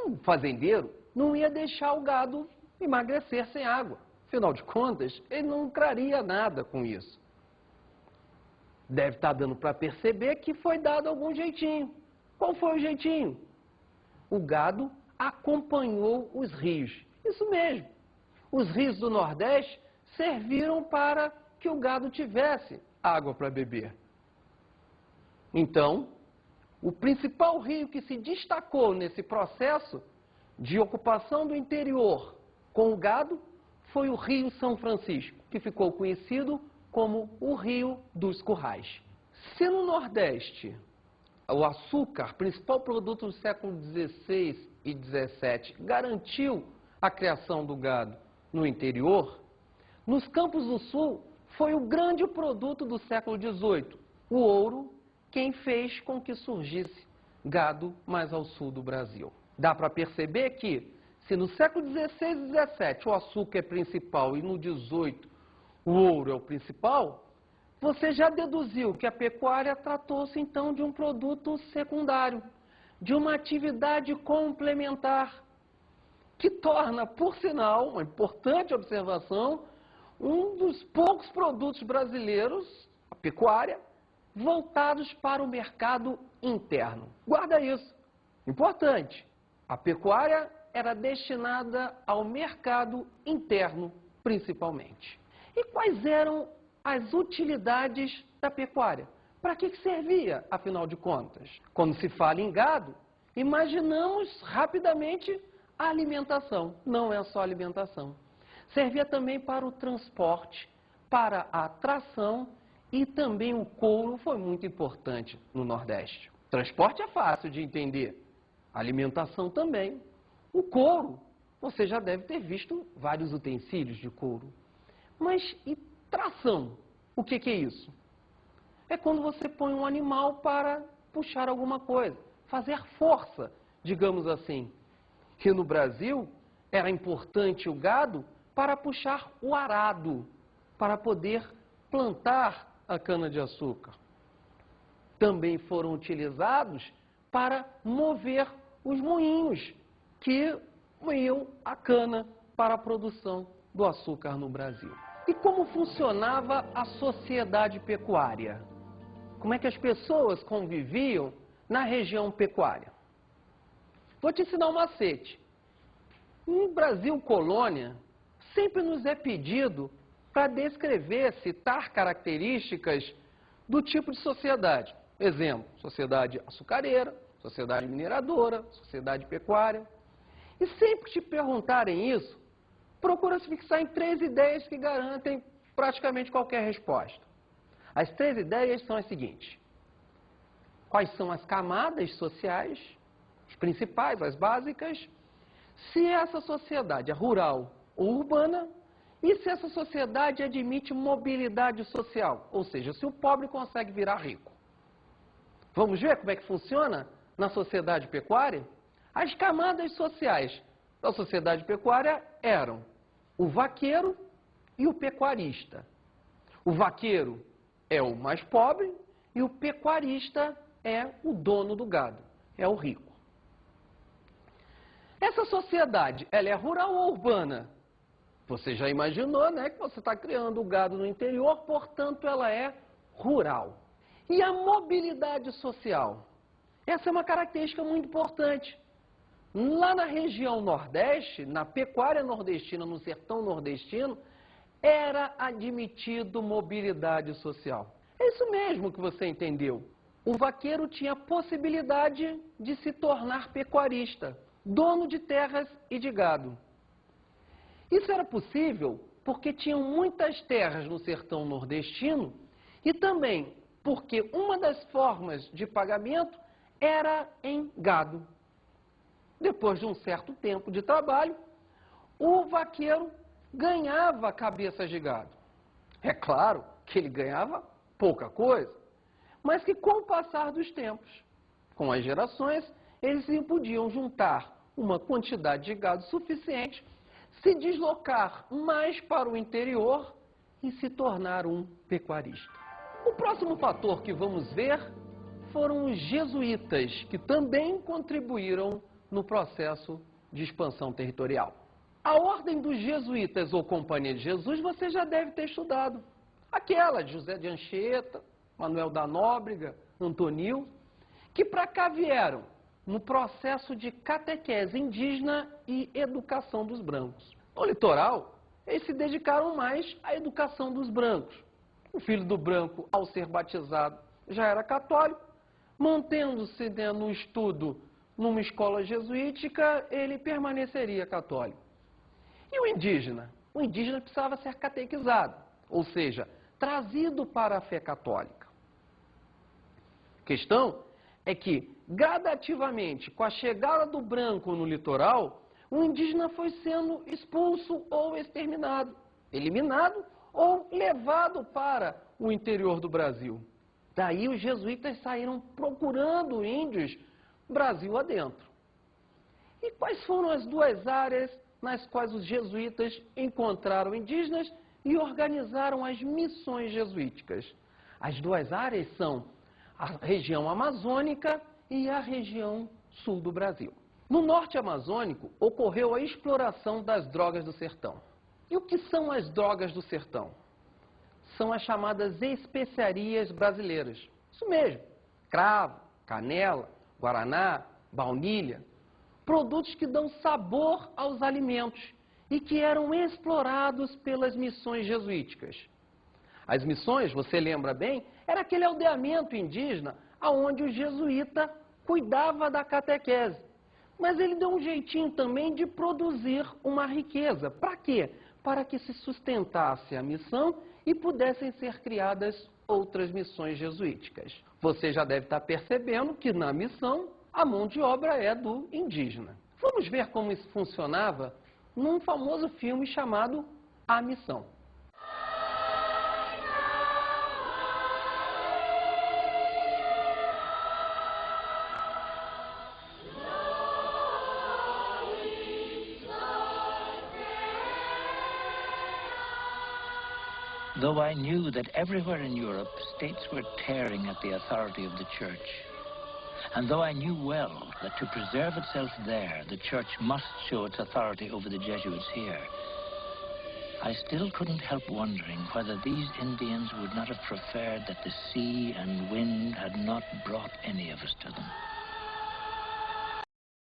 Um fazendeiro não ia deixar o gado emagrecer sem água. Afinal de contas, ele não lucraria nada com isso. Deve estar dando para perceber que foi dado algum jeitinho. Qual foi o jeitinho? O gado acompanhou os rios. Isso mesmo. Os rios do Nordeste serviram para que o gado tivesse água para beber. Então, o principal rio que se destacou nesse processo de ocupação do interior com o gado foi o Rio São Francisco, que ficou conhecido como o Rio dos Currais. Se no Nordeste o açúcar, principal produto do século XVI e XVII, garantiu a criação do gado no interior, nos Campos do Sul foi o grande produto do século XVIII, o ouro, quem fez com que surgisse gado mais ao sul do Brasil. Dá para perceber que, se no século XVI e XVII o açúcar é principal e no XVIII o ouro é o principal, você já deduziu que a pecuária tratou-se então de um produto secundário, de uma atividade complementar, que torna, por sinal, uma importante observação, um dos poucos produtos brasileiros, a pecuária, voltados para o mercado interno. Guarda isso, importante. A pecuária era destinada ao mercado interno, principalmente. E quais eram as utilidades da pecuária? Para que servia, afinal de contas? Quando se fala em gado, imaginamos rapidamente a alimentação. Não é só alimentação. Servia também para o transporte, para a tração e também o couro foi muito importante no Nordeste. Transporte é fácil de entender, alimentação também. O couro, você já deve ter visto vários utensílios de couro. Mas e tração? O que é isso? É quando você põe um animal para puxar alguma coisa, fazer força, digamos assim. Que no Brasil era importante o gado para puxar o arado, para poder plantar a cana-de-açúcar. Também foram utilizados para mover os moinhos que moíam a cana para a produção do açúcar no Brasil. E como funcionava a sociedade pecuária? Como é que as pessoas conviviam na região pecuária? Vou te ensinar um macete. No Brasil colônia, sempre nos é pedido para descrever, citar características do tipo de sociedade. Exemplo, sociedade açucareira, sociedade mineradora, sociedade pecuária. E sempre que te perguntarem isso, procura se fixar em 3 ideias que garantem praticamente qualquer resposta. As 3 ideias são as seguintes. Quais são as camadas sociais, as principais, as básicas, se essa sociedade é rural ou urbana e se essa sociedade admite mobilidade social, ou seja, se o pobre consegue virar rico. Vamos ver como é que funciona na sociedade pecuária? As camadas sociais da sociedade pecuária eram o vaqueiro e o pecuarista. O vaqueiro é o mais pobre e o pecuarista é o dono do gado, é o rico. Essa sociedade, ela é rural ou urbana? Você já imaginou, né, que você está criando o gado no interior, portanto ela é rural. E a mobilidade social? Essa é uma característica muito importante. Lá na região Nordeste, na pecuária nordestina, no sertão nordestino, era admitido mobilidade social. É isso mesmo que você entendeu. O vaqueiro tinha possibilidade de se tornar pecuarista, dono de terras e de gado. Isso era possível porque tinham muitas terras no sertão nordestino e também porque uma das formas de pagamento era em gado. Depois de um certo tempo de trabalho, o vaqueiro ganhava cabeças de gado. É claro que ele ganhava pouca coisa, mas que com o passar dos tempos, com as gerações, eles podiam juntar uma quantidade de gado suficiente, se deslocar mais para o interior e se tornar um pecuarista. O próximo fator que vamos ver foram os jesuítas, que também contribuíram no processo de expansão territorial. A Ordem dos Jesuítas ou Companhia de Jesus você já deve ter estudado. Aquela de José de Anchieta, Manuel da Nóbrega, Antonil, que para cá vieram no processo de catequese indígena e educação dos brancos. No litoral, eles se dedicaram mais à educação dos brancos. O filho do branco, ao ser batizado, já era católico, mantendo-se no estudo numa escola jesuítica, ele permaneceria católico. E o indígena? O indígena precisava ser catequizado, ou seja, trazido para a fé católica. A questão é que, gradativamente, com a chegada do branco no litoral, o indígena foi sendo expulso ou exterminado, eliminado ou levado para o interior do Brasil. Daí os jesuítas saíram procurando índios Brasil adentro. E quais foram as duas áreas nas quais os jesuítas encontraram indígenas e organizaram as missões jesuíticas? As duas áreas são a região amazônica e a região sul do Brasil. No norte amazônico, ocorreu a exploração das drogas do sertão. E o que são as drogas do sertão? São as chamadas especiarias brasileiras. Isso mesmo, cravo, canela, guaraná, baunilha, produtos que dão sabor aos alimentos e que eram explorados pelas missões jesuíticas. As missões, você lembra bem, era aquele aldeamento indígena onde o jesuíta cuidava da catequese. Mas ele deu um jeitinho também de produzir uma riqueza. Para quê? Para que se sustentasse a missão e pudessem ser criadas outras missões jesuíticas. Você já deve estar percebendo que na missão a mão de obra é do indígena. Vamos ver como isso funcionava num famoso filme chamado A Missão. Though I knew that everywhere in Europe states were tearing at the authority of the Church, and though I knew well that to preserve itself there, the Church must show its authority over the Jesuits here, I still couldn't help wondering whether these Indians would not have preferred that the sea and wind had not brought any of us to them.